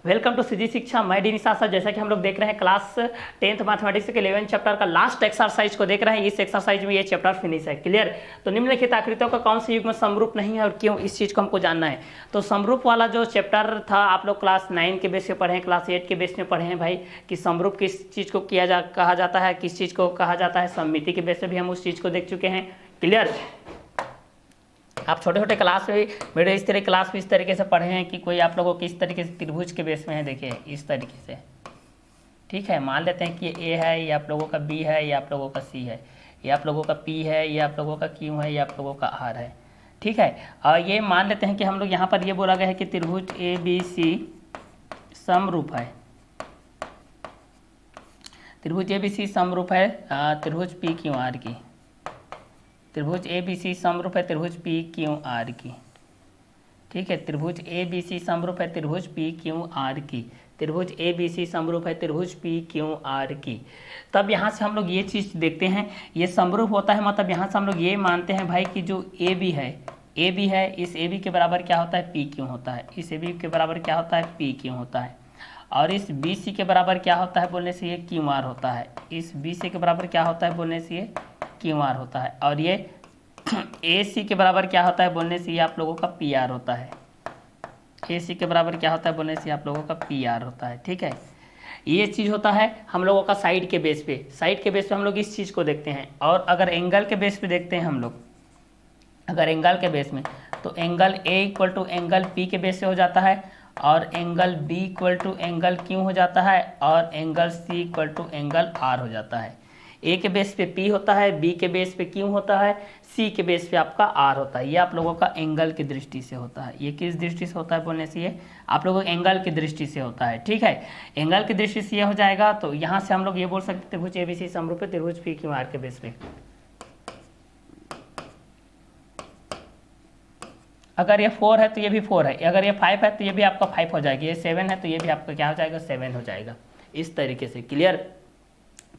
Welcome to CG शिक्षा। मैं D निशा sir. जैसा कि हम लोग देख रहे हैं क्लास 10th मैथमेटिक्स के 11 चैप्टर का लास्ट एक्सरसाइज को देख रहे हैं। इस एक्सरसाइज में ये चैप्टर फिनिश है। क्लियर। तो निम्नलिखित आकृतियों का कौन से युग्म समरूप नहीं है और क्यों, इस चीज को हमको जानना है। तो समरूप वाला जो चैप्टर था आप लोग क्लास 9 के बेस पे पढ़े हैं, क्लास 8 के बेस में पढ़े हैं भाई, कि समरूप किस चीज को कहा जाता है, किस चीज को कहा जाता है। सममिति के बेस पे भी हम उस चीज को देख चुके हैं। क्लियर। आप छोटे छोटे क्लास में मेरे इस तरह क्लास में इस तरीके से पढ़े हैं कि कोई आप लोगों को किस तरीके से त्रिभुज के बेस में है। देखिए इस तरीके से, ठीक है। मान लेते हैं कि ए है, ये आप लोगों का बी है, ये आप लोगों का सी है, ये आप लोगों का पी है, ये आप लोगों का क्यू है, ये आप लोगों का आर है। ठीक है। और ये मान लेते हैं कि हम लोग यहाँ पर ये बोला गया है कि त्रिभुज ए बी सी समरूप है। त्रिभुज ए बी सी समरूप है त्रिभुज पी क्यू आर की। त्रिभुज ए बी सी समरूप है त्रिभुज पी क्यू आर की। ठीक है। त्रिभुज ए बी सी समरूप है त्रिभुज पी क्यू आर की। त्रिभुज ए बी सी समरूप है त्रिभुज पी क्यू आर की। तब यहाँ से हम लोग ये चीज़ देखते हैं, ये समरूप होता है मतलब यहाँ से हम लोग ये मानते हैं भाई कि जो ए बी है, इस ए बी के बराबर क्या होता है, पी क्यू होता है। इस ए बी के बराबर क्या होता है, पी क्यू होता है। और इस बी सी के बराबर क्या होता है बोलने से ये क्यू आर होता है। इस बी सी के बराबर क्या होता है बोलने से ये क्यू आर होता है। और ये ए सी के बराबर क्या होता है बोलने से ये आप लोगों का पी आर होता है। ए सी के बराबर क्या होता है बोलने से आप लोगों का पी आर होता है। ठीक है। ये चीज़ होता है हम लोगों का साइड के बेस पे। साइड के बेस पे हम लोग इस चीज़ को देखते हैं। और अगर एंगल के बेस पे देखते हैं हम लोग, अगर एंगल के बेस में, तो angle A equal to angle P के बेस से हो जाता है, और angle B equal to angle Q हो जाता है, और angle C equal to angle R हो जाता है। ए के बेस पे पी होता है, बी के बेस पे क्यू होता है, सी के बेस पे आपका आर होता है। ये आप लोगों का एंगल की दृष्टि से होता है। ये किस दृष्टि से होता है बोलने से ये आप लोगों को एंगल की दृष्टि से होता है। ठीक है। एंगल की दृष्टि से ये हो जाएगा। तो यहाँ से हम लोग ये बोल सकते हैं त्रिभुज एबीसी समरूप है त्रिभुज पी क्यू आर के बेस पे। अगर ये 4 है तो ये भी 4 है, अगर ये 5 है तो ये भी आपका 5 हो जाएगा, ये 7 है तो ये भी आपका क्या हो जाएगा, 7 हो जाएगा। इस तरीके से। क्लियर।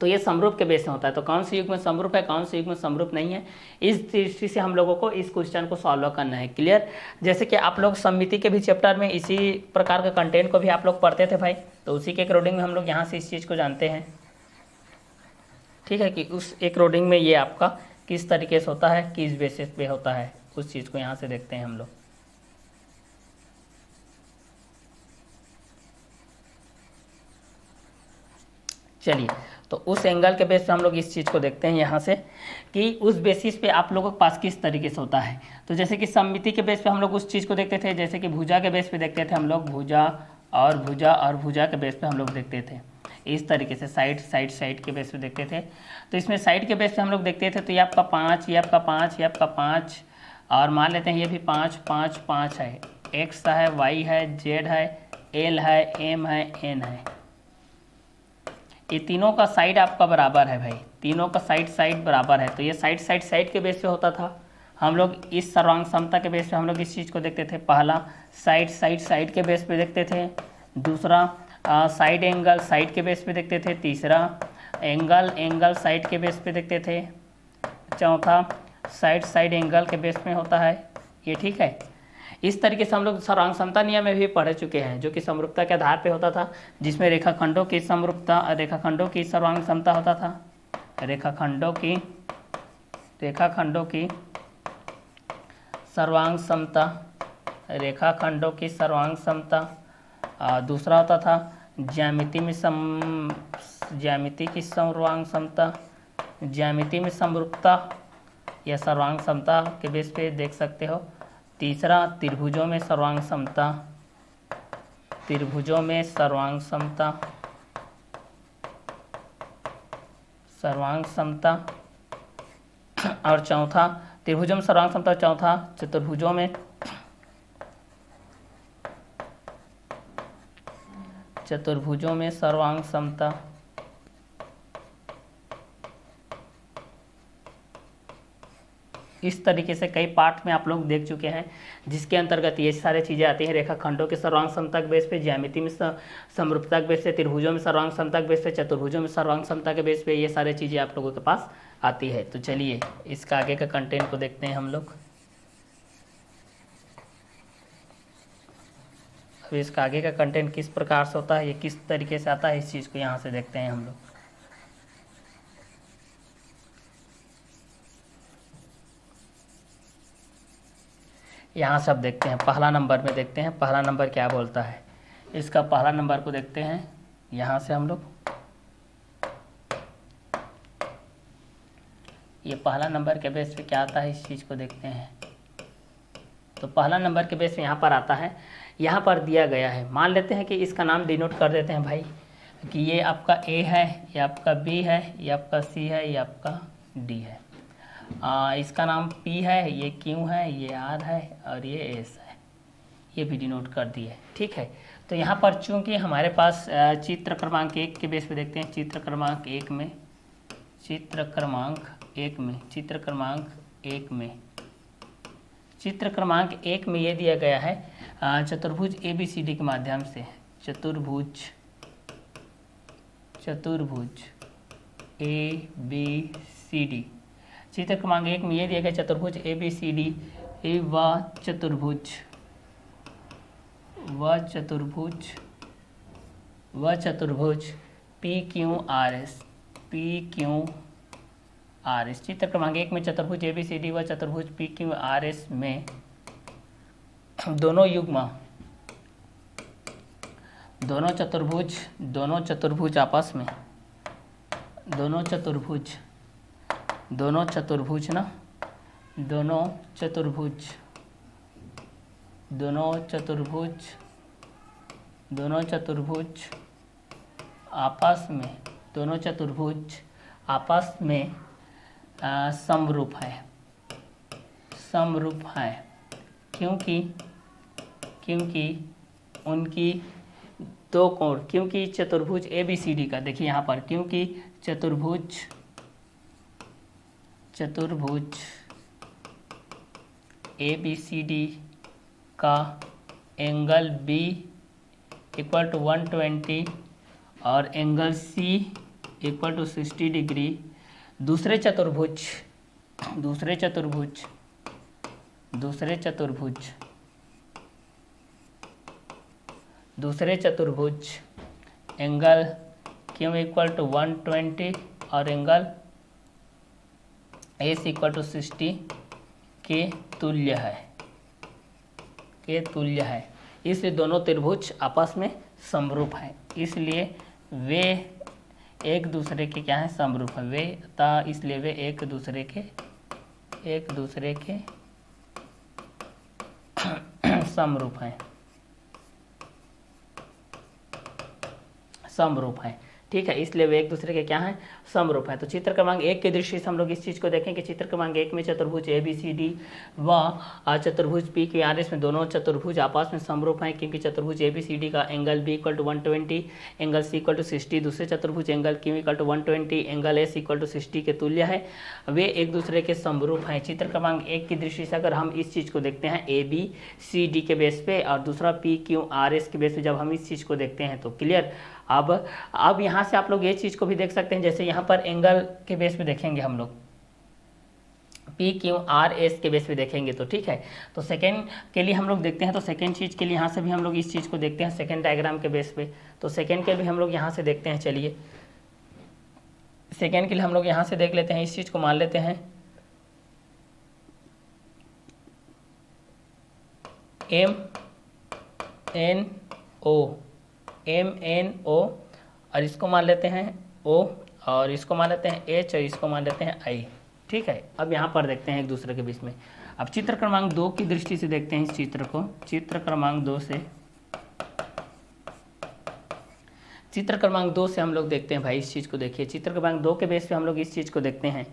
तो ये समरूप के बेस में होता है। तो कौन से युग में समरूप है, कौन से युग में समरूप नहीं है, इस दृष्टि से हम लोगों को इस क्वेश्चन को सॉल्व करना है। क्लियर। जैसे कि आप लोग सममिति के भी चैप्टर में इसी प्रकार का कंटेंट को भी आप लोग पढ़ते थे भाई, तो उसी के अकॉर्डिंग में हम लोग यहाँ से इस चीज़ को जानते हैं। ठीक है। कि उस अकॉर्डिंग में ये आपका किस तरीके से होता है, किस बेसिस पे होता है, उस चीज़ को यहाँ से देखते हैं हम लोग। चलिए, तो उस एंगल के बेस पे हम लोग इस चीज़ को देखते हैं यहाँ से कि उस बेसिस पे आप लोगों के पास किस तरीके से होता है। तो जैसे कि सममिति के बेस पे हम लोग उस चीज़ को देखते थे, जैसे कि भुजा के बेस पे देखते थे हम लोग, भुजा और भुजा और भुजा के बेस पे हम लोग देखते थे इस तरीके से, साइड के बेस पे देखते थे। तो इसमें साइड के बेस पे हम लोग देखते थे तो ये आपका 5, ये आपका 5, ये आपका 5, और मान लेते हैं ये भी 5 5 5 है। एक्स है, वाई है, जेड है, एल है, एम है, एन है। ये तीनों का साइड आपका बराबर है भाई, तीनों का साइड बराबर है। तो ये साइड के बेस पे होता था। हम लोग इस सर्वांग समता के बेस पे हम लोग इस चीज़ को देखते थे। पहला साइड के बेस पे देखते थे। दूसरा साइड एंगल साइड के बेस पे देखते थे। तीसरा एंगल साइड के बेस पे देखते थे। चौथा साइड एंगल के बेस में होता है ये। ठीक है। इस तरीके से हम लोग सर्वांग समता नियम में भी पढ़ चुके हैं, जो कि समरूपता के आधार पे होता था, जिसमें रेखाखंडों की समरूपता, रेखाखंडों की सर्वांग समता होता था। रेखाखंडों की सर्वांग समता, रेखाखंडों की सर्वांग समता। दूसरा होता था ज्यामिति की सर्वांग समता, ज्यामिति में समरूपता या सर्वांग समता के बेस पे देख सकते हो। तीसरा त्रिभुजों में सर्वांग समता, और चौथा त्रिभुजों में सर्वांग समता, चौथा चतुर्भुजों में सर्वांग समता। इस तरीके से कई पार्ट में आप लोग देख चुके हैं, जिसके अंतर्गत ये सारी चीज़ें आती हैं। रेखाखंडों के सर्वांग समता के बेस पे, ज्यामिति में समरूपता के बेस पे, त्रिभुजों में सर्वांग समता के बेस पे, चतुर्भुजों में सर्वांग समता के बेस पे, ये सारी चीज़ें आप लोगों के पास आती है। तो चलिए इसका आगे का कंटेंट को देखते हैं हम लोग। अब इसका आगे का कंटेंट किस प्रकार से होता है, ये किस तरीके से आता है, इस चीज़ को यहाँ से देखते हैं हम लोग। यहाँ से अब देखते हैं, पहला नंबर में देखते हैं पहला नंबर क्या बोलता है। इसका पहला नंबर को देखते हैं यहाँ से हम लोग। ये पहला नंबर के बेस पे क्या आता है, इस चीज़ को देखते हैं। तो पहला नंबर के बेस पे यहाँ पर आता है, यहाँ पर दिया गया है, मान लेते हैं कि इसका नाम डिनोट कर देते हैं भाई कि ये आपका ए है, ये आपका बी है, ये आपका सी है, ये आपका डी है। इसका नाम पी है, ये क्यू है, ये आर है और ये एस है, ये भी डिनोट कर दिए। ठीक है, तो यहाँ पर चूंकि हमारे पास चित्र क्रमांक 1 के बेस पे देखते हैं, चित्र क्रमांक एक में चित्र क्रमांक एक में ये दिया गया है चतुर्भुज ABCD के माध्यम से, चतुर्भुज ABCD। चित्र क्रमांक 1 में ये दिया गया चतुर्भुज ABCD व चतुर्भुज PQRS। चित्र क्रमांक 1 में चतुर्भुज ABCD व चतुर्भुज PQRS में दोनों युग्म, दोनों चतुर्भुज आपस में, दोनों चतुर्भुज आपस में समरूप है, क्योंकि उनकी दो कोण, क्योंकि चतुर्भुज ABCD का, देखिए यहाँ पर, क्योंकि चतुर्भुज ABCD का एंगल B इक्वल टू 120 और angle C equal to 60 degree दूसरे चतुर्भुज एंगल Q इक्वल टू 120 और एंगल S इक्वल टू 60 के तुल्य है। इसलिए दोनों त्रिभुज आपस में समरूप हैं, इसलिए वे एक दूसरे के क्या है, समरूप है इसलिए वे एक दूसरे के समरूप हैं। ठीक है, इसलिए वे एक दूसरे के क्या हैं, समरूप हैं। तो चित्र क्रमांक 1 की दृष्टि से हम लोग इस चीज़ को देखें कि चित्र क्रमांक 1 में चतुर्भुज ABCD व चतुर्भुज PQRS में दोनों चतुर्भुज आपस में समरूप हैं, क्योंकि चतुर्भुज ABCD का angle B equal to 120, angle C equal to 60, दूसरे चतुर्भुज angle Q equal to 120, angle S equal to 60 के तुल्य है, वे एक दूसरे के समरूप हैं। चित्र क्रमांक 1 की दृष्टि से अगर हम इस चीज़ को देखते हैं ABCD के बेस पे और दूसरा PQRS के बेस पे, जब हम इस चीज़ को देखते हैं तो क्लियर। अब यहाँ से आप लोग ये चीज़ को भी देख सकते हैं, जैसे यहाँ पर एंगल के बेस पे देखेंगे हम लोग, PQRS के बेस पे देखेंगे तो ठीक है। तो सेकेंड के लिए हम लोग देखते हैं, तो सेकेंड चीज़ के लिए यहाँ से भी हम लोग इस चीज़ को देखते हैं सेकेंड डायग्राम के बेस पे। तो सेकेंड के भी हम लोग यहाँ से देखते हैं, चलिए सेकेंड के लिए हम लोग यहाँ से देख लेते हैं, इस चीज़ को मान लेते हैं MNO और इसको मान लेते हैं O और इसको मान लेते हैं H और इसको मान लेते हैं I। ठीक है, अब यहाँ पर देखते हैं एक दूसरे के बीच में। अब चित्र क्रमांक 2 की दृष्टि से देखते हैं इस चित्र को। चित्र क्रमांक 2 से हम लोग देखते हैं भाई, इस चीज़ को देखिए। चित्र क्रमांक 2 के बेस पे हम लोग इस चीज़ को देखते हैं,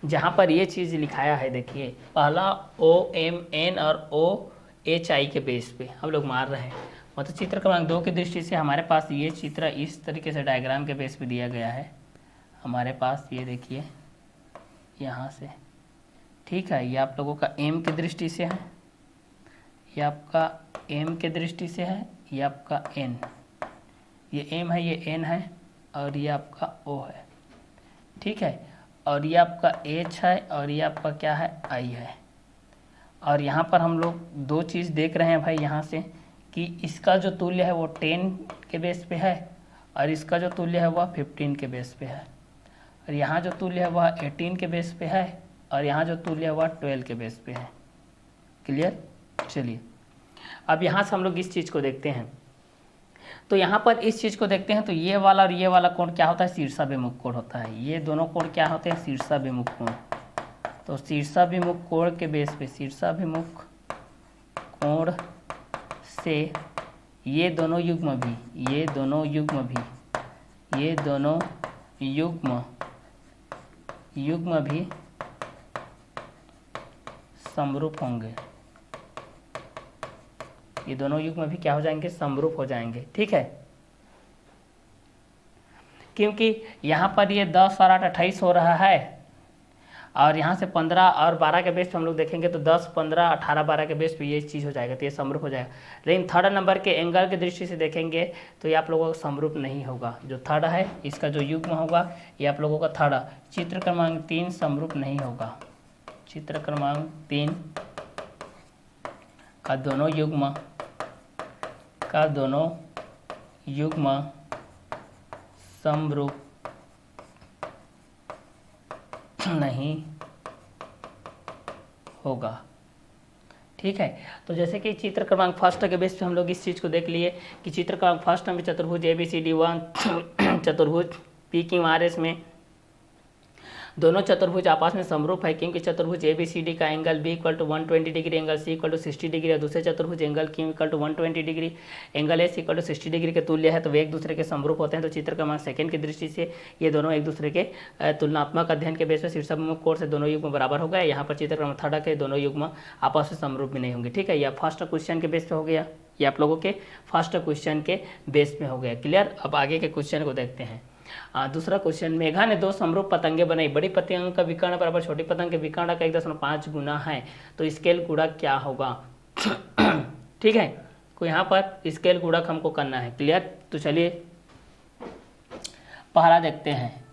जहाँ पर ये चीज़ लिखाया है, देखिए पहला OMN और OHI के बेस पे हम लोग मार रहे हैं। मतलब चित्र क्रमांक 2 की दृष्टि से हमारे पास ये चित्र इस तरीके से डायग्राम के बेस पे दिया गया है हमारे पास, ये देखिए यहाँ से। ठीक है, ये आप लोगों का M की दृष्टि से है, ये आपका M के दृष्टि से है, ये आपका N, ये M है, ये N है और ये आपका O है। ठीक है, और ये आपका H है और ये आपका क्या है, I है। और यहाँ पर हम लोग दो चीज़ देख रहे हैं भाई, यहाँ से कि इसका जो तुल्य है वो 10 के बेस पे है और इसका जो तुल्य है वह 15 के बेस पे है, और यहाँ जो तुल्य है वह 18 के बेस पे है और यहाँ जो तुल्य है वह 12 के बेस पे है। क्लियर? चलिए अब यहाँ से हम लोग इस चीज़ को देखते हैं। तो यहाँ पर इस चीज़ को देखते हैं तो ये वाला और ये वाला कोण क्या होता है? शीर्षाभिमुख कोण होता है। ये दोनों कोण क्या होते हैं? शीर्षाभिमुख कोण। तो शीर्षाभिमुख कोण के बेस पे, शीर्षाभिमुख कोण से ये दोनों युग्म भी, ये दोनों युग्म भी, ये दोनों युग्म भी समरूप होंगे। ये दोनों युग्म भी क्या हो जाएंगे? समरूप हो जाएंगे। ठीक है, क्योंकि यहाँ पर ये 10 और 8 28 हो रहा है और यहाँ से 15 और 12 के बेस पे हम लोग देखेंगे तो 10 15 18 12 के बेस पे ये चीज़ हो जाएगा, तो ये समरूप हो जाएगा। लेकिन थर्ड नंबर के एंगल की दृष्टि से देखेंगे तो ये आप लोगों का समरूप नहीं होगा। जो थर्ड है इसका जो युग्म होगा ये आप लोगों का थर्ड, चित्र क्रमांक 3 समरूप नहीं होगा। चित्र क्रमांक 3 का दोनों युग्म समरूप नहीं होगा। ठीक है, तो जैसे कि चित्र क्रमांक फर्स्ट के बेस पे हम लोग इस चीज़ को देख लिए कि चित्र क्रमांक फर्स्ट में चतुर्भुज ABCD1 चतुर्भुज PQRS में दोनों चतुर्भुज आपस में समरूप है, क्योंकि चतुर्भुज ABCD का angle B = 120 degree, angle C = 60 degree और दूसरे चतुर्भुज angle Q = 120 degree, angle AC = 60 degree के तुल्य है, तो वे एक दूसरे के समरूप होते हैं। तो चित्र क्रमांक सेकंड की दृष्टि से ये दोनों एक दूसरे के तुलनात्मक अध्ययन के बेस पर शीर्षाभिमुख कोण से दोनों युग्म बराबर हो गए। यहाँ पर चित्र क्रमांक थर्ड के दोनों युग्म आपस में समरूप भी नहीं होंगे। ठीक है, यह फर्स्ट क्वेश्चन के बेस पे हो गया, ये आप लोगों के फर्स्ट क्वेश्चन के बेस में हो गया। क्लियर? अब आगे के क्वेश्चन को देखते हैं। दूसरा क्वेश्चन, मेघा ने 2 समरूप पतंगे बनाई। बड़ी पतंग का विकर्ण बराबर छोटी पतंग के विकर्ण का 1.5 गुना है, तो स्केल गुणक क्या होगा? ठीक है, तो यहाँ पर स्केल गुणक हमको करना है। क्लियर? तो चलिए पहला देखते हैं,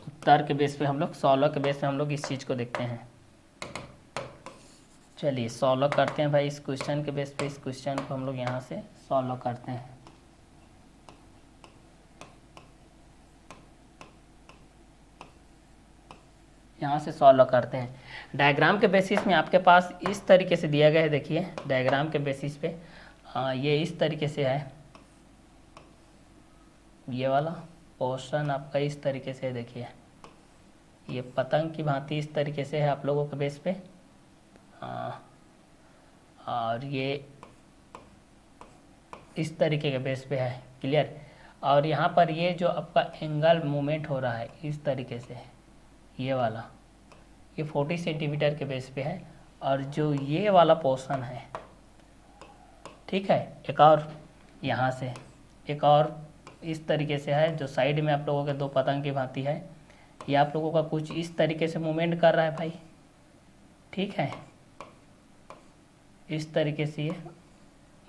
उत्तर के बेस पे हम लोग, 16 के बेस पे हम लोग इस चीज़ को देखते हैं। चलिए 16 करते हैं भाई इस क्वेश्चन के बेस पे। इस क्वेश्चन को हम लोग यहाँ से 16 करते हैं। यहाँ से 16 करते हैं। डायग्राम के बेसिस में आपके पास इस तरीके से दिया गया है। देखिए डायग्राम के बेसिस पे ये इस तरीके से है, ये वाला पोर्शन आपका इस तरीके से है। देखिए ये पतंग की भांति इस तरीके से है आप लोगों के बेस पे, और ये इस तरीके के बेस पे है। क्लियर? और यहाँ पर ये जो आपका एंगल मूवमेंट हो रहा है इस तरीके से है, ये वाला, ये 40 सेंटीमीटर के बेस पे है, और जो ये वाला पोर्शन है, ठीक है, एक और यहाँ से एक और इस तरीके से है, जो साइड में आप लोगों के 2 पतंग की भांति है, ये आप लोगों का कुछ इस तरीके से मूवमेंट कर रहा है भाई। ठीक है, इस तरीके से ये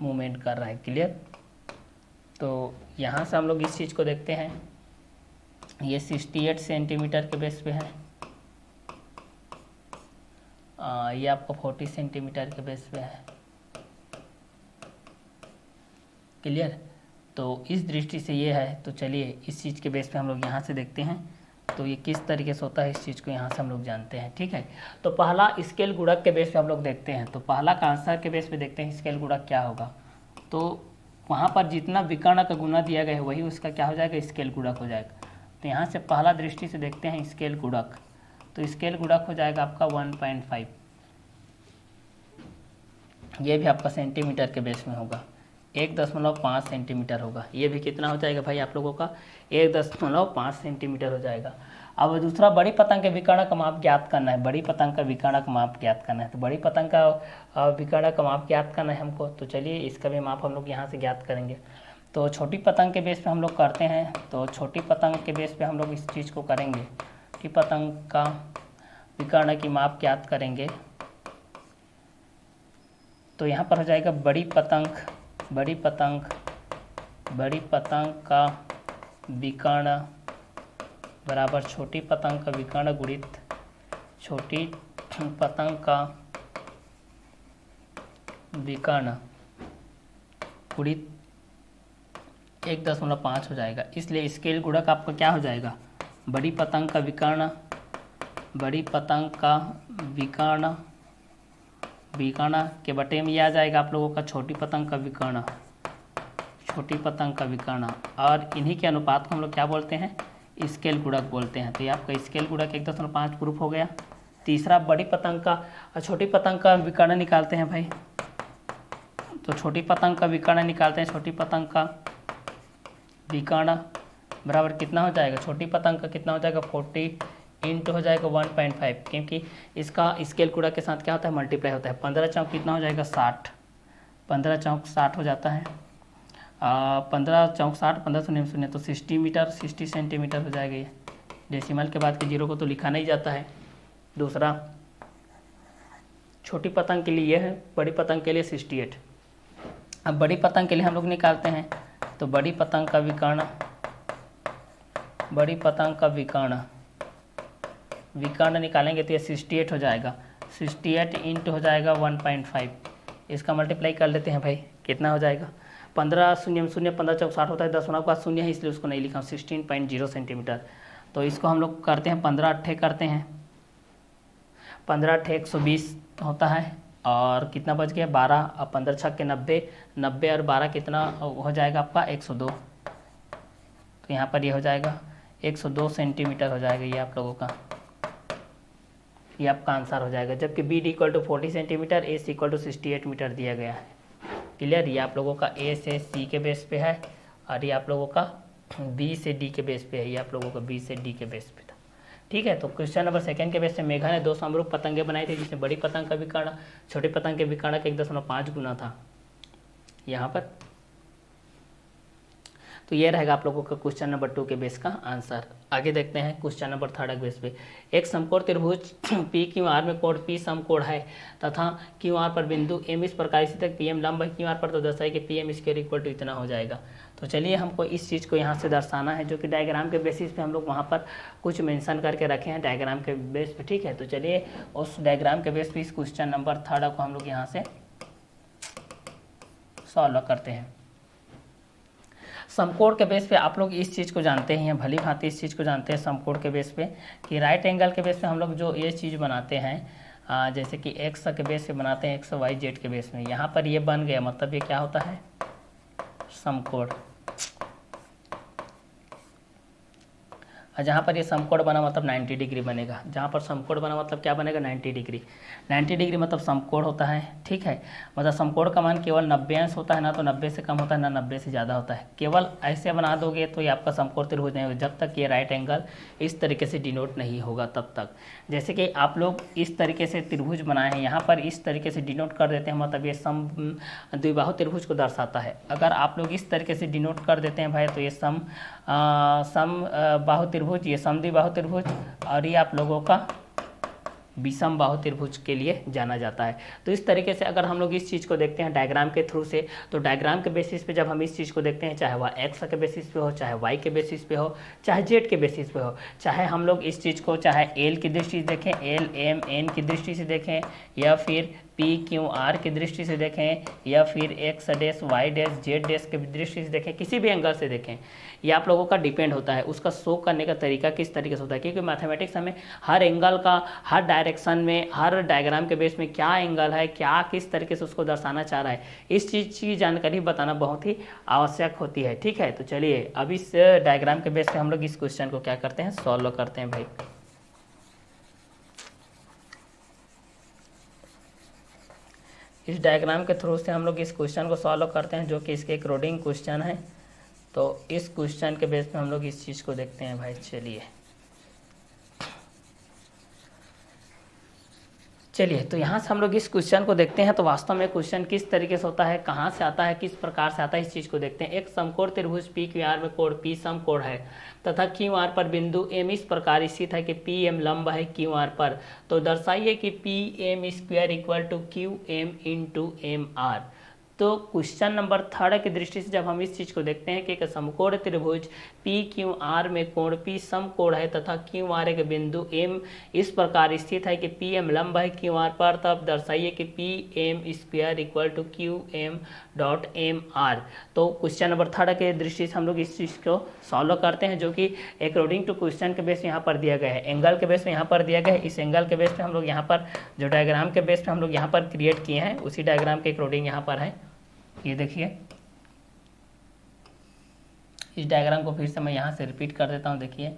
मूवमेंट कर रहा है। क्लियर? तो यहाँ से हम लोग इस चीज़ को देखते हैं, ये 68 सेंटीमीटर के बेस पे है, ये आपको 40 सेंटीमीटर के बेस पे है। क्लियर? तो इस दृष्टि से ये है। तो चलिए इस चीज़ के बेस पे हम लोग यहाँ से देखते हैं, तो ये किस तरीके से होता है इस चीज़ को यहाँ से हम लोग जानते हैं। ठीक है, तो पहला स्केल गुणक के बेस पे हम लोग देखते हैं। तो पहला का आंसर के बेस पे देखते हैं स्केल गुणक क्या होगा। तो वहाँ पर जितना विकर्ण का गुना दिया गया है वही उसका क्या हो जाएगा? स्केल गुणक हो जाएगा। तो यहाँ से पहला दृष्टि से देखते हैं स्केल गुणक, तो स्केल गुणक हो जाएगा आपका 1.5। ये भी आपका सेंटीमीटर के बेस में होगा, 1.5 सेंटीमीटर होगा। ये भी कितना हो जाएगा भाई आप लोगों का? 1.5 सेंटीमीटर हो जाएगा। अब दूसरा, बड़ी पतंग के विकर्ण का माप ज्ञात करना है। बड़ी पतंग का विकर्ण का माप ज्ञात करना है। तो बड़ी पतंग का विकर्ण का माप ज्ञात करना है हमको। तो चलिए इसका भी माप हम लोग यहाँ से ज्ञात करेंगे। तो छोटी पतंग के बेस पे हम लोग करते हैं। तो छोटी पतंग के बेस पे हम लोग इस चीज़ को करेंगे, छोटी पतंग का विकर्ण की माप ज्ञात करेंगे। तो यहाँ पर हो जाएगा बड़ी पतंग का विकर्ण बराबर छोटी पतंग का विकर्ण गुणित छोटी पतंग का विकर्ण गुणित 1.5 हो जाएगा। इसलिए स्केल गुणक आपका क्या हो जाएगा, बड़ी पतंग का विकर्ण, बड़ी पतंग का विकर्ण, विकर्ण के बटे में यह आ जाएगा आप लोगों का छोटी पतंग का विकर्ण, छोटी पतंग का विकर्ण, और इन्हीं के अनुपात को हम लोग क्या बोलते हैं, स्केल गुणक बोलते हैं। तो ये आपका स्केल गुणक 1.5 प्रूफ हो गया। तीसरा बड़ी पतंग का और छोटी पतंग का विकर्ण निकालते हैं भाई। तो छोटी पतंग का विकर्ण निकालते हैं, छोटी पतंग का विकर्ण बराबर कितना हो जाएगा, छोटी पतंग का कितना हो जाएगा 40 इंटू हो जाएगा 1.5, क्योंकि इसका स्केल गुणक के साथ क्या होता है, मल्टीप्लाई होता है। 15 चौक कितना हो जाएगा 60, 15 चौक 60 हो जाता है, 15 चौक 60, 15 शून्य शून्य तो 60 मीटर, 60 सेंटीमीटर हो जाएगा। ये डेसिमल के बाद के जीरो को तो लिखा नहीं जाता है। दूसरा छोटी पतंग के लिए यह है, बड़ी पतंग के लिए 68। अब बड़ी पतंग के लिए हम लोग निकालते हैं, तो बड़ी पतंग का विकर्ण, बड़ी पतंग का विकर्ण, विकर्ण निकालेंगे तो ये 68 हो जाएगा। 68 इंटू हो जाएगा 1.5, इसका मल्टीप्लाई कर लेते हैं भाई, कितना हो जाएगा 15 शून्य शून्य, 15 चौक 60 होता है, 10 होने के बाद शून्य है इसलिए उसको नहीं लिखा, 16.0 सेंटीमीटर। तो इसको हम लोग करते हैं 15 अट्ठे करते हैं, 15 अट्ठे 120 होता है, और कितना बच गया 12, और 15 छक्के के 90, 90 और 12 कितना हो जाएगा आपका 102। तो यहाँ पर ये हो जाएगा 102 सेंटीमीटर हो जाएगा ये आप लोगों का, ये आपका आंसर हो जाएगा। जबकि B D equal to 40 centimetre, A C equal to 68 metre दिया गया है। क्लियर, ये आप लोगों का ए से सी के बेस पे है, और ये आप लोगों का बी से डी के बेस पे है, ये आप लोगों का बी से डी के बेस पे था। ठीक है, तो क्वेश्चन नंबर 2 के बेस से मेघा ने 2 समरूप पतंगे बनाई थी, जिसमें बड़ी पतंग का विकर्ण छोटी पतंग के विकर्ण का 1.5 गुना था यहाँ पर। तो ये रहेगा आप लोगों का क्वेश्चन नंबर 2 के बेस का आंसर। आगे देखते हैं क्वेश्चन नंबर 3 के बेस पे। एक समकोण त्रिभुज पी क्यू आर में कोण पी समकोण है तथा क्यू आर पर बिंदु एम इस प्रकार इसी तक पी एम लंब है क्यू आर पर, तो दर्शाए कि P M square equal to इतना हो जाएगा। तो चलिए हमको इस चीज़ को यहाँ से दर्शाना है, जो कि डायग्राम के बेसिस पे हम लोग वहाँ पर कुछ मेंशन करके रखे हैं डायग्राम के बेस पे। ठीक है, तो चलिए उस डायग्राम के बेस पे इस क्वेश्चन नंबर 3 को हम लोग यहाँ से सॉल्व करते हैं। समकोण के बेस पे आप लोग इस चीज़ को जानते हैं, भली भांति इस चीज़ को जानते हैं समकोण के बेस पे कि राइट एंगल के बेस पे हम लोग जो ये चीज़ बनाते हैं, जैसे कि एक्स के बेस पे बनाते हैं, एक्स वाई जेड के बेस में, यहाँ पर ये बन गया, मतलब ये क्या होता है समकोण। और जहाँ पर ये समकोण बना मतलब 90 डिग्री बनेगा, जहाँ पर समकोण बना मतलब क्या बनेगा 90 डिग्री। 90 डिग्री मतलब समकोण होता है। ठीक है, मतलब समकोण का मान केवल 90 अंश होता है, ना तो 90 से कम होता है ना 90 से ज़्यादा होता है। केवल ऐसे बना दोगे तो ये आपका समकोण त्रिभुज नहीं होगा, जब तक ये राइट एंगल इस तरीके से डिनोट नहीं होगा तब तक। जैसे कि आप लोग इस तरीके से त्रिभुज बनाए हैं, यहाँ पर इस तरीके से डिनोट कर देते हैं, मतलब ये सम द्विबाहु त्रिभुज को दर्शाता है। अगर आप लोग इस तरीके से डिनोट कर देते हैं भाई, तो ये सम बाहु त्रिभुज, ये समद्विबाहु त्रिभुज, और ये आप लोगों का विषम बाहु त्रिभुज के लिए जाना जाता है। तो इस तरीके से अगर हम लोग इस चीज़ को देखते हैं डायग्राम के थ्रू से, तो डायग्राम के बेसिस पे जब हम इस चीज़ को देखते हैं, चाहे वह एक्स के बेसिस पे हो, चाहे वाई के बेसिस पे हो, चाहे जेड के बेसिस पे हो, चाहे हम लोग इस चीज़ को चाहे एल की दृष्टि से देखें, एल एम एन की दृष्टि से देखें, या फिर पी क्यू आर की दृष्टि से देखें, या फिर X dash Y dash Z dash की दृष्टि से देखें, किसी भी एंगल से देखें, ये आप लोगों का डिपेंड होता है उसका शो करने का तरीका किस तरीके से होता है। क्योंकि मैथमेटिक्स हमें हर एंगल का, हर डायरेक्शन में, हर डायग्राम के बेस में क्या एंगल है, क्या किस तरीके से उसको दर्शाना चाह रहा है, इस चीज़ की जानकारी बताना बहुत ही आवश्यक होती है। ठीक है, तो चलिए अब इस डायग्राम के बेस पे हम लोग इस क्वेश्चन को क्या करते हैं, सॉल्व करते हैं भाई। इस डायग्राम के थ्रू से हम लोग इस क्वेश्चन को सॉल्व करते हैं, जो कि इसके एक रोडिंग क्वेश्चन है। तो इस क्वेश्चन के बेस पे हम लोग इस चीज़ को देखते हैं भाई। चलिए तो यहाँ से हम लोग इस क्वेश्चन को देखते हैं। तो वास्तव में क्वेश्चन किस तरीके से होता है, कहाँ से आता है, किस प्रकार से आता है, इस चीज़ को देखते हैं। एक समकोण त्रिभुज पी क्यू आर में कोण पी समकोण है तथा क्यू आर पर बिंदु एम इस प्रकार स्थित है कि पी एम लंब है क्यू आर पर, तो दर्शाइए कि P M square equal to Q M into M R. तो क्वेश्चन नंबर 3 की दृष्टि से जब हम इस चीज़ को देखते हैं कि एक समकोण त्रिभुज पी क्यू आर में कोण पी समकोण है तथा क्यू आर एक बिंदु एम इस प्रकार स्थित है कि पी एम लंब है क्यू आर पर, तब दर्शाइए कि P M square equal to Q M dot M R. तो क्वेश्चन नंबर 3 के दृष्टि से हम लोग इस चीज़ को सॉल्व करते हैं, जो कि अकॉर्डिंग टू क्वेश्चन के बेस यहाँ पर दिया गया है, एंगल के बेस में यहाँ पर दिया गया है। इस एंगल के बेस पे हम लोग यहाँ पर जो डायग्राम के बेस पे हम लोग यहाँ पर क्रिएट किए हैं उसी डायग्राम के अकॉर्डिंग यहाँ पर है। ये देखिए, इस डायग्राम को फिर से मैं यहाँ से रिपीट कर देता हूँ। देखिए,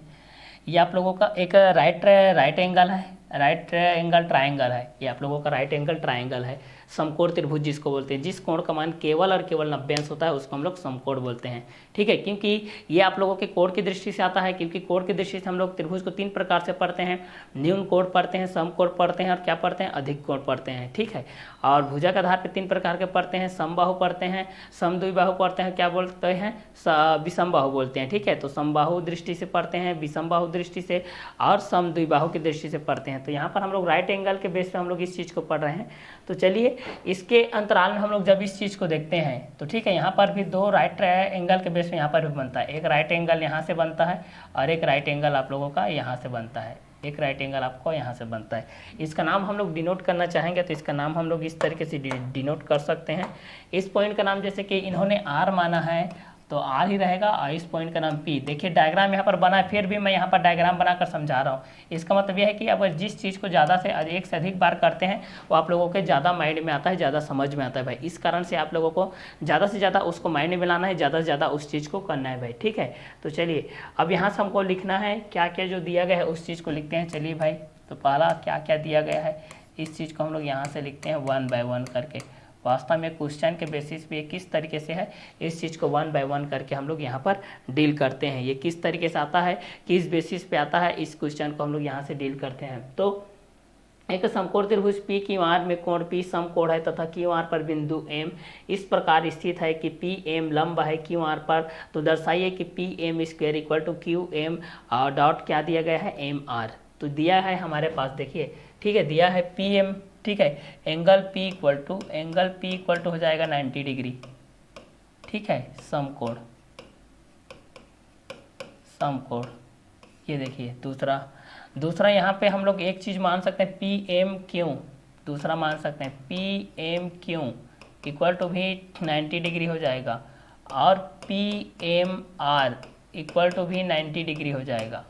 ये आप लोगों का एक राइट एंगल है, राइट एंगल ट्रायंगल है। ये आप लोगों का राइट एंगल ट्रायंगल है, समकोण त्रिभुज जिसको बोलते हैं। जिस कोण का मान केवल और केवल 90 अंश होता है उसको हम लोग समकोण बोलते हैं। ठीक है, क्योंकि ये आप लोगों के कोण की दृष्टि से आता है, क्योंकि कोण की दृष्टि से हम लोग त्रिभुज को 3 प्रकार से पढ़ते हैं, न्यून कोण पढ़ते हैं, समकोण पढ़ते हैं और क्या पढ़ते हैं, अधिक कोण पढ़ते हैं। ठीक है, और भुजा के आधार पर 3 प्रकार के पढ़ते हैं, समबाहु पढ़ते हैं, समद्विबाहु पढ़ते हैं, क्या बोलते हैं, विषमबाहु बोलते हैं। ठीक है, तो समबाहु दृष्टि से पढ़ते हैं, विषमबाहु दृष्टि से और समद्विबाहु की दृष्टि से पढ़ते हैं। तो यहाँ पर हम लोग राइट एंगल के बेस पे हम लोग इस चीज़ को पढ़ रहे हैं। तो चलिए, इसके अंतराल में हम लोग जब इस चीज़ को देखते हैं तो ठीक है, यहाँ पर भी 2 राइट एंगल के बेस पे यहाँ पर भी बनता है। एक राइट एंगल यहाँ से बनता है और एक राइट एंगल आप लोगों का यहाँ से बनता है। एक राइट एंगल आपको यहाँ से बनता है। इसका नाम हम लोग डिनोट करना चाहेंगे तो इसका नाम हम लोग इस तरीके से डिनोट कर सकते हैं। इस पॉइंट का नाम जैसे कि इन्होंने आर माना है तो आर ही रहेगा और इस पॉइंट का नाम पी। देखिए, डायग्राम यहाँ पर बना है, फिर भी मैं यहाँ पर डायग्राम बनाकर समझा रहा हूँ। इसका मतलब यह है कि अगर जिस चीज़ को ज़्यादा से एक से अधिक बार करते हैं वो आप लोगों के ज़्यादा माइंड में आता है, ज़्यादा समझ में आता है भाई। इस कारण से आप लोगों को ज़्यादा से ज़्यादा उसको माइंड में लाना है, ज़्यादा से ज़्यादा उस चीज़ को करना है भाई। ठीक है, तो चलिए अब यहाँ से हमको लिखना है क्या क्या जो दिया गया है उस चीज़ को लिखते हैं। चलिए भाई, तो पहला क्या क्या दिया गया है इस चीज़ को हम लोग यहाँ से लिखते हैं 1 बाय 1 करके। वास्तव में क्वेश्चन के बेसिस पे किस तरीके से है, इस चीज़ को 1 बाय 1 करके हम लोग यहाँ पर डील करते हैं। ये किस तरीके से आता है, किस बेसिस पे आता है, इस क्वेश्चन को हम लोग यहाँ से डील करते हैं। तो एक समकोण त्रिभुज पी क्यू आर में कोण पी समकोण है तथा क्यू आर पर बिंदु एम इस प्रकार स्थित है कि पी एम लंब है क्यू आर पर, तो दर्शाइए कि P M square equal to Q M dot क्या दिया गया है, एम आर। तो दिया है हमारे पास, देखिए ठीक है, दिया है पी एम। ठीक है, एंगल P इक्वल टू हो जाएगा 90 डिग्री। ठीक है, समकोण ये देखिए दूसरा यहाँ पे हम लोग एक चीज़ मान सकते हैं PMQ, दूसरा मान सकते हैं PMQ इक्वल टू भी 90 डिग्री हो जाएगा और PMR इक्वल टू भी 90 डिग्री हो जाएगा।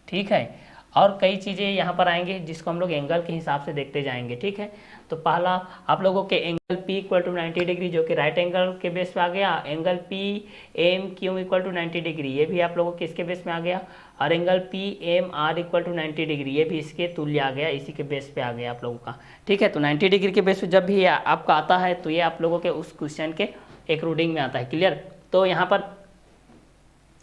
ठीक है, और कई चीज़ें यहाँ पर आएंगे जिसको हम लोग एंगल के हिसाब से देखते जाएंगे। ठीक है, तो पहला आप लोगों के angle P equal to 90 degree जो कि राइट एंगल के बेस पे आ गया, angle PMQ equal to 90 degree ये भी आप लोगों के इसके बेस में आ गया, और angle PMR equal to 90 degree ये भी इसके तुल्य आ गया, इसी के बेस पे आ गया आप लोगों का। ठीक है, तो 90 डिग्री के बेस पे जब भी आपका आता है तो ये आप लोगों के उस क्वेश्चन के अकॉर्डिंग में आता है। क्लियर, तो यहाँ पर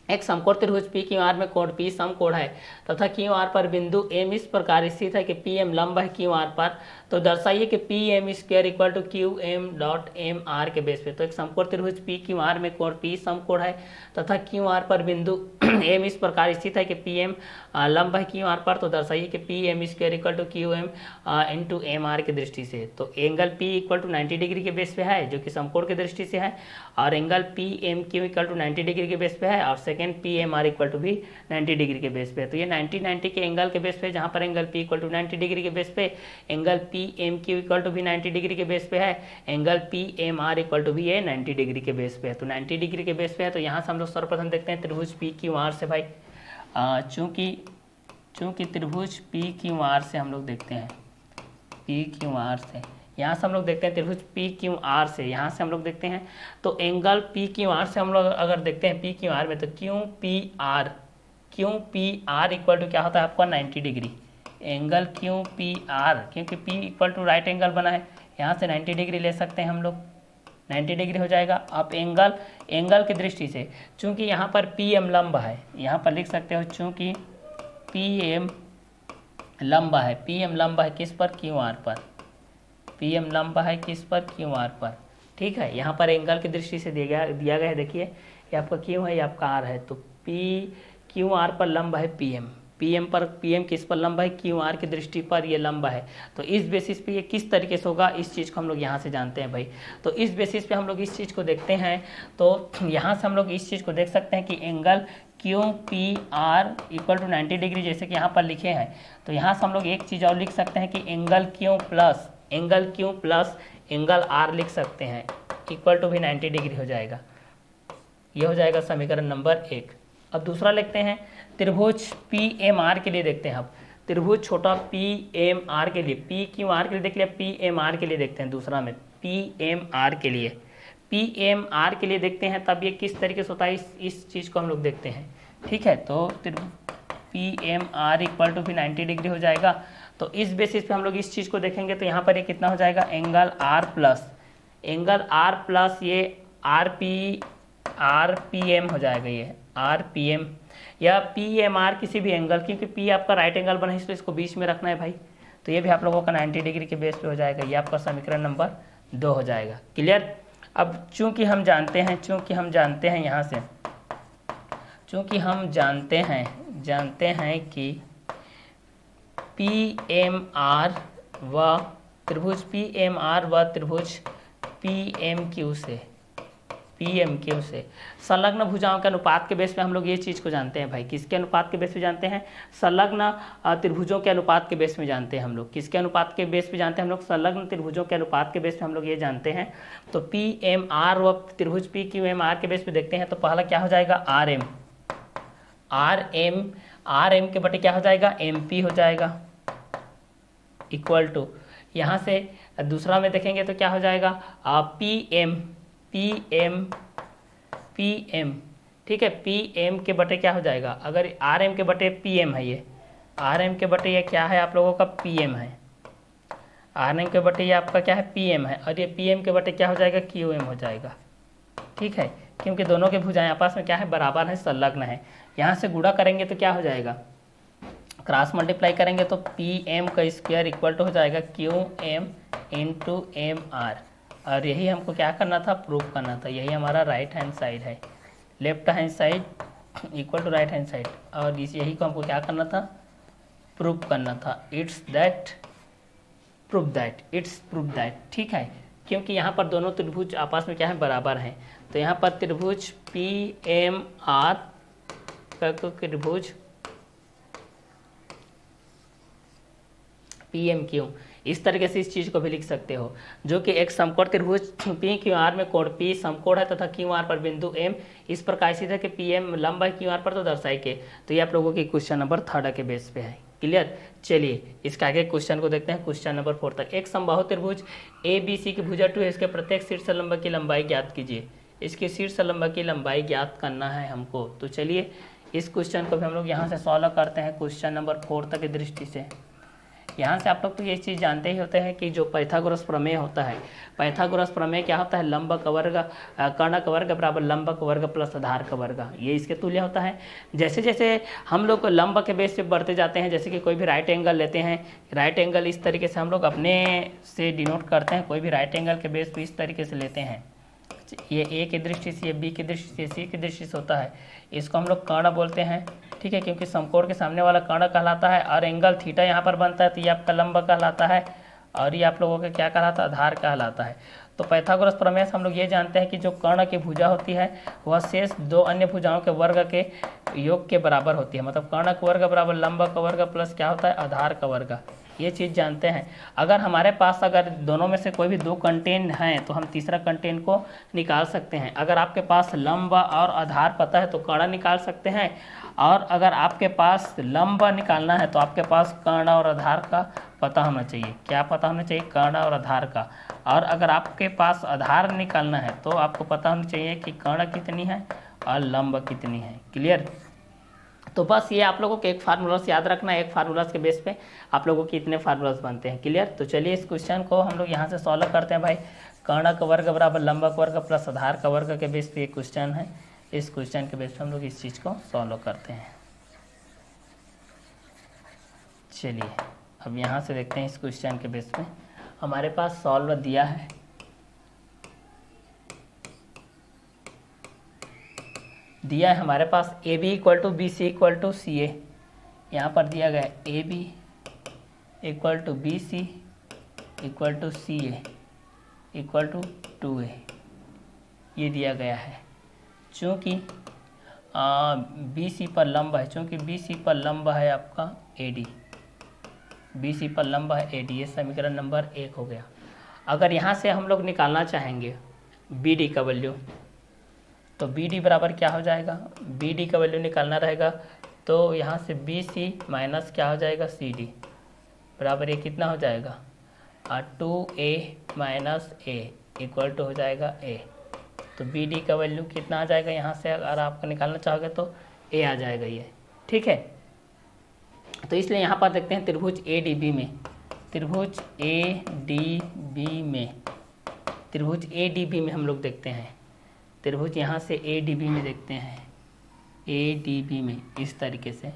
एक समकोण त्रिभुज पी क्यू आर में कोण पी समकोण है तथा क्यू आर पर बिंदु एम इस प्रकार स्थित है कि पी एम लंब है क्यू आर पर, तो दर्शाइए कि P M square equal to Q M dot M R के बेस पे। तो एक समकोण त्रिभुज पी क्यू आर में कोण पी समकोण है तथा क्यू आर पर बिंदु एम इस प्रकार स्थित है कि पी एम लंब है क्यू आर पर, तो दर्शाइए कि P M square equal to Q M into M R की दृष्टि से। तो angle P equal to 90 degree के बेस पे है जो कि समकोण की दृष्टि से है, और angle P M Q equal to 90 degree के बेस पे है, और second P M R equal to भी 90 डिग्री के बेस पे है। तो ये 90 के एंगल के बेस पे, जहाँ पर angle P equal to 90 degree के बेस पे, angle P M Q equal to भी 90 डिग्री के बेस पे है, angle P M R equal to भी ये 90 डिग्री के बेस पे है। तो 90 डिग्री के बेस पे है, तो यहाँ से हम लोग सर्वप्रथम देखते हैं त्रिभुज पी क्यू आर से भाई। चूंकि त्रिभुज पी क्यू आर से हम लोग देखते हैं, पी क्यू आर से यहाँ से हम लोग देखते हैं त्रिभुज पी क्यू आर से, यहाँ से हम लोग देखते हैं तो एंगल पी क्यू आर से हम लोग अगर देखते हैं पी क्यू आर में, तो Q P R equal to क्या होता है आपका 90 degree. Angle Q P R, क्योंकि P equal to right angle बना है, यहाँ से 90 डिग्री ले सकते हैं हम लोग, 90 डिग्री हो जाएगा। अब एंगल की दृष्टि से चूंकि यहाँ पर पी एम लंब है, यहाँ पर लिख सकते हो चूंकि पी एम लंब है, पी एम लंब है किस पर, क्यू आर पर, पी एम लंब है किस पर, क्यू आर पर। ठीक है, यहाँ पर एंगल की दृष्टि से दिया गया है, देखिए ये आपका क्यू है, ये आपका आर है, तो पी क्यू आर पर लंब है पी एम, पी एम किस पर लंब है, क्यू आर की दृष्टि पर ये लंब है। तो इस बेसिस पे ये किस तरीके से होगा, इस चीज़ को हम लोग यहाँ से जानते हैं भाई। तो इस बेसिस पे हम लोग इस चीज़ को देखते हैं। तो यहाँ से हम लोग इस चीज़ को देख सकते हैं कि angle Q P R equal to 90 degree, जैसे कि यहाँ पर लिखे हैं। तो यहाँ से हम लोग एक चीज़ और लिख सकते हैं कि angle Q plus angle R लिख सकते हैं, इक्वल टू भी 90 डिग्री हो जाएगा। ये हो जाएगा समीकरण नंबर 1। अब दूसरा लिखते हैं, त्रिभुज पी एम आर के लिए देखते हैं। अब त्रिभुज छोटा पी एम आर के लिए, पी क्यू आर के लिए देख लिया, पी एम आर के लिए देखते हैं। दूसरा में पी एम आर के लिए, पी एम आर के लिए देखते हैं, तब ये किस तरीके से होता है इस चीज़ को हम लोग देखते हैं। ठीक है, तो P M R equal to भी 90 डिग्री हो जाएगा। तो इस बेसिस पे हम लोग इस चीज़ को देखेंगे। तो यहाँ पर ये कितना हो जाएगा, एंगल आर प्लस ये आर पी एम हो जाएगा। ये आर पी एम या पी एम आर किसी भी एंगल, क्योंकि पी आपका राइट एंगल बना है इसलिए इसको बीच में रखना है भाई। तो ये भी आप लोगों का 90 डिग्री के बेस पे हो जाएगा। ये आपका समीकरण नंबर 2 हो जाएगा। क्लियर। अब चूंकि हम जानते हैं यहाँ से, चूंकि हम जानते हैं कि पी एम आर व त्रिभुज पी एम क्यू से संलग्न भुजाओं के अनुपात के बेस पे हम लोग ये चीज़ को जानते हैं भाई। किसके अनुपात के बेस पे जानते हैं, संलग्न त्रिभुजों के अनुपात के बेस में जानते हैं हम लोग। किसके अनुपात के बेस पे जानते हैं हम लोग, संलग्न त्रिभुजों के अनुपात के बेस पे हम लोग ये जानते हैं। तो पी एम आर व त्रिभुज पी क्यू एम आर के बेस पे देखते हैं। तो पहला क्या हो जाएगा, आर एम के बटे क्या हो जाएगा, एम पी हो जाएगा, इक्वल टू यहाँ से दूसरा में देखेंगे तो क्या हो जाएगा, पी एम। ठीक है, पी एम के बटे क्या हो जाएगा, अगर आर एम के बटे पी एम है, ये आर एम के बटे ये क्या है आप लोगों का, पी एम है। आर एम के बटे ये आपका क्या है, पी एम है, और ये पी एम के बटे क्या हो जाएगा, क्यू एम हो जाएगा। ठीक है, क्योंकि दोनों के भुजाएं आपस में क्या है, बराबर है, संलग्न है। यहाँ से गुणा करेंगे तो क्या हो जाएगा, क्रॉस मल्टीप्लाई करेंगे तो पी एम का स्क्वायर इक्वल टू हो जाएगा Q M into M R. और यही हमको क्या करना था, प्रूव करना था। यही हमारा राइट हैंड साइड है, left hand side equal to right hand side. और यही को हमको क्या करना था, प्रूव करना था। It's prove that. ठीक है, क्योंकि यहाँ पर दोनों त्रिभुज आपस में क्या है, बराबर हैं। तो यहाँ पर त्रिभुज पी एम आर का त्रिभुज पी एम क्यू, इस तरीके से इस चीज़ को भी लिख सकते हो, जो कि एक समकोण त्रिभुज पी क्यू आर में कोण पी समकोण है तथा क्यू आर पर बिंदु एम इस प्रकार से है कि पी एम लंब है क्यू आर पर तो दर्शाए के। तो ये आप लोगों की क्वेश्चन नंबर 3 के बेस पे है। क्लियर। चलिए इसके आगे क्वेश्चन को देखते हैं, क्वेश्चन नंबर 4 तक। एक समबाहु त्रिभुज ए बी सी की भुजा 2 है, इसके प्रत्येक शीर्ष लंब की लंबाई ज्ञात कीजिए। इसके शीर्ष लंब की लंबाई ज्ञात करना है हमको। तो चलिए इस क्वेश्चन को भी हम लोग यहाँ से सॉल्व करते हैं क्वेश्चन नंबर 4 तक की दृष्टि से। यहाँ से आप लोग तो ये चीज़ जानते ही होते हैं कि जो पाइथागोरस प्रमेय होता है, पाइथागोरस प्रमेय क्या होता है, लंब का वर्ग कर्ण का वर्ग बराबर लंब का वर्ग प्लस आधार का वर्ग, ये इसके तुल्य होता है। जैसे जैसे हम लोग लंब के बेस पे बढ़ते जाते हैं, जैसे कि कोई भी राइट एंगल लेते हैं, राइट एंगल इस तरीके से हम लोग अपने से डिनोट करते हैं। कोई भी राइट एंगल के बेस पे इस तरीके से लेते हैं, ये ए की दृष्टि से, ये बी की दृष्टि से, सी की दृष्टि से होता है। इसको हम लोग कर्ण बोलते हैं। ठीक है, क्योंकि समकोण के सामने वाला कर्ण कहलाता है और एंगल थीटा यहाँ पर बनता है, तो ये आपका लंब कहलाता है और ये आप लोगों का क्या कहलाता है, आधार कहलाता है। तो पाइथागोरस प्रमेय से हम लोग ये जानते हैं कि जो कर्ण की भुजा होती है वह शेष 2 अन्य भुजाओं के वर्ग के योग के बराबर होती है। मतलब कर्ण का वर्ग बराबर लंब का वर्ग प्लस क्या होता है, आधार का वर्ग। ये चीज़ जानते हैं। अगर हमारे पास अगर दोनों में से कोई भी 2 कंटेंट हैं तो हम तीसरा कंटेंट को निकाल सकते हैं। अगर आपके पास लंब और आधार पता है तो कर्ण निकाल सकते हैं, और अगर आपके पास लंब निकालना है तो आपके पास कर्ण और आधार का पता होना चाहिए। क्या पता होना चाहिए, कर्ण और आधार का। और अगर आपके पास आधार निकालना है तो आपको पता होना चाहिए कि कर्ण कितनी है और लंब कितनी है। क्लियर। तो बस ये आप लोगों को एक फार्मूलास याद रखना है, एक फार्मूलास के बेस पे आप लोगों के इतने फार्मूलास बनते हैं। क्लियर। तो चलिए इस क्वेश्चन को हम लोग यहाँ से सॉल्व करते हैं भाई। कर्ण का वर्ग बराबर लंब का वर्ग प्लस आधार का वर्ग के बेस पे ये क्वेश्चन है। इस क्वेश्चन के बेस पे हम लोग इस चीज़ को सॉल्व करते हैं। चलिए अब यहाँ से देखते हैं इस क्वेश्चन के बेस पे हमारे पास सॉल्व दिया है। हमारे पास A B equal to B C equal to C A, यहाँ पर दिया गया है A B equal to B C equal to C A equal to 2a, ये दिया गया है। चूँकि बी सी पर लंब है, चूँकि बी सी पर लंब है आपका ए डी, बी सी पर लंब है ए डी, ये समीकरण नंबर 1 हो गया। अगर यहाँ से हम लोग निकालना चाहेंगे बी डी का वैल्यू, तो बी डी बराबर क्या हो जाएगा, बी डी का वैल्यू निकालना रहेगा तो यहाँ से बी सी माइनस क्या हो जाएगा सी डी बराबर ये कितना हो जाएगा 2a minus A equal to हो जाएगा a। तो बी डी का वैल्यू कितना आ जाएगा, यहाँ से अगर आपको निकालना चाहोगे तो a आ जाएगा ये, ठीक है। तो इसलिए यहाँ पर देखते हैं त्रिभुज ए डी बी में, त्रिभुज ए डी बी में, त्रिभुज ए डी बी में हम लोग देखते हैं, त्रिभुज यहाँ से ए डी बी में देखते हैं, ए डी बी में इस तरीके से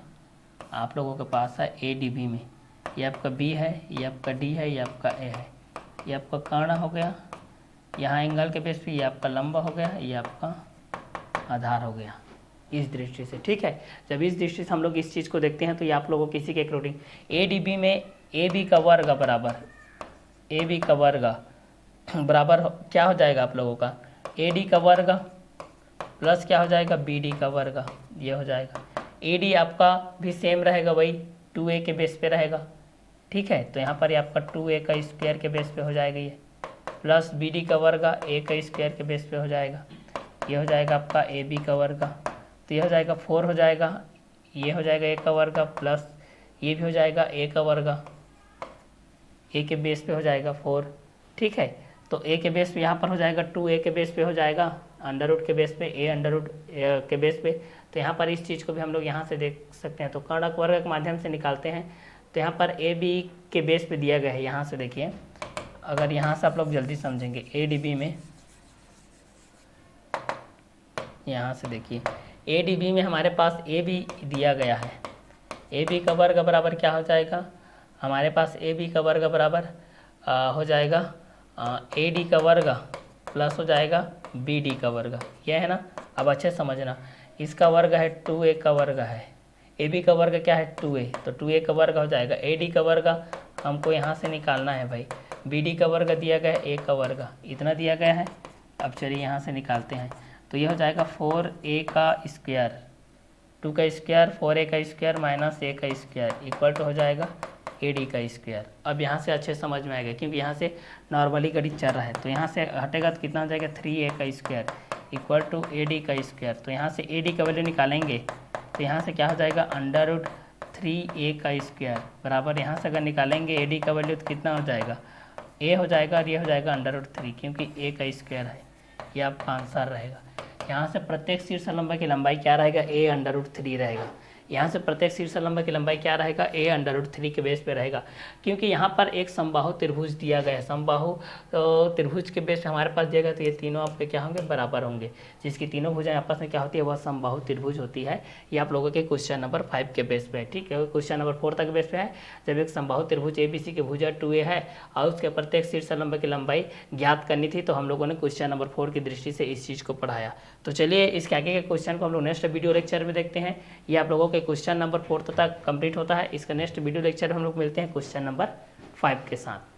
आप लोगों के पास है ए डी बी में, ये आपका बी है, ये आपका डी है, ये आपका ए है, ये आपका कर्ण हो गया, यहाँ एंगल के बेस पे ये आपका लंबा हो गया, ये आपका आधार हो गया इस दृष्टि से, ठीक है। जब इस दृष्टि से हम लोग इस चीज़ को देखते हैं तो ये आप लोगों को किसी के अकॉर्डिंग ए डी बी में ए बी का वर्ग बराबर, ए बी का वर्ग बराबर क्या हो जाएगा आप लोगों का ए डी का वर्ग प्लस क्या हो जाएगा बी डी का वर्ग, ये हो जाएगा। ए डी आपका भी सेम रहेगा, वही 2a के बेस पे रहेगा, ठीक है। तो यहाँ पर ये आपका 2a का स्क्वायर के बेस पे हो जाएगा ये, प्लस बी डी का वर्ग a का स्क्वायर के बेस पे हो जाएगा, ये हो जाएगा आपका ए बी का वर्ग, तो ये हो जाएगा 4 हो जाएगा, ये हो जाएगा a का वर्ग प्लस ये भी हो जाएगा a का वर्ग, a के बेस पे हो जाएगा 4, ठीक है। तो a के बेस पे यहाँ पर हो जाएगा 2a के बेस पे हो जाएगा अंडर रूट के बेस पे, a अंडर रूट के बेस पे। तो यहाँ पर इस चीज़ को भी हम लोग यहाँ से देख सकते हैं, तो कर्णक वर्ग के माध्यम से निकालते हैं। तो यहाँ पर ए बी के बेस पे दिया गया है, यहाँ से देखिए, अगर यहाँ से आप लोग जल्दी समझेंगे ए डी बी में, यहाँ से देखिए ए डी बी में हमारे पास ए बी दिया गया है, ए बी का वर्ग बराबर क्या हो जाएगा, हमारे पास ए बी का वर्ग बराबर हो जाएगा ए डी का वर्ग प्लस हो जाएगा बी डी का वर्ग, यह है ना। अब अच्छे समझना, इसका वर्ग है 2a का वर्ग है, ए बी का वर्ग क्या है 2a, तो 2a का वर्ग हो जाएगा, ए डी का वर्ग हमको यहाँ से निकालना है भाई, बी डी का वर्ग दिया गया है a का वर्ग, इतना दिया गया है। अब चलिए यहाँ से निकालते हैं, तो ये हो जाएगा 4a का स्क्वायर, 2 का स्क्वायर 4a का स्क्वायर माइनस a का स्क्वायर इक्वल टू हो जाएगा ए डी का स्क्वायर। अब यहाँ से अच्छे समझ में आएगा, क्योंकि यहाँ से नॉर्मली गणित चल रहा है, तो यहाँ से हटेगा तो कितना हो जाएगा 3a का square equal to A D का स्क्वायर। तो यहाँ से ए डी का वैल्यू निकालेंगे तो यहाँ से क्या हो जाएगा अंडर रूट 3a का स्क्वायर बराबर, यहाँ से अगर निकालेंगे ए डी का वैल्यू तो कितना हो जाएगा a हो जाएगा और ये हो जाएगा अंडर रूट 3, क्योंकि a का स्क्वायर है, ये आपका आंसर रहेगा। यहाँ से प्रत्येक शीर्ष लंब की लंबाई क्या रहेगा a अंडर रूट 3 रहेगा, यहाँ से प्रत्येक शीर्ष लंब की लंबाई क्या रहेगा a अंडर रूट 3 के बेस पे रहेगा, क्योंकि यहाँ पर एक समबाहु त्रिभुज दिया गया है, समबाहु त्रिभुज के बेस पे हमारे पास दिया गया, तो ये तीनों आपके क्या होंगे बराबर होंगे, जिसकी तीनों भुजाएं आपस में क्या होती है वह समबाहु त्रिभुज होती है। ये आप लोगों के क्वेश्चन नंबर 5 के बेस पे है, ठीक है। क्वेश्चन नंबर 4 तक बेस पे है, जब एक समबाहु त्रिभुज ABC की भुजा 2a है और उसके प्रत्येक शीर्ष लंब की लंबाई ज्ञात करनी थी, तो हम लोगों ने क्वेश्चन नंबर 4 की दृष्टि से इस चीज़ को पढ़ाया। तो चलिए इसके आगे के क्वेश्चन को हम लोग नेक्स्ट वीडियो लेक्चर में देखते हैं। ये आप लोगों के क्वेश्चन नंबर 4 तक कंप्लीट होता है, इसका नेक्स्ट वीडियो लेक्चर में हम लोग मिलते हैं क्वेश्चन नंबर 5 के साथ।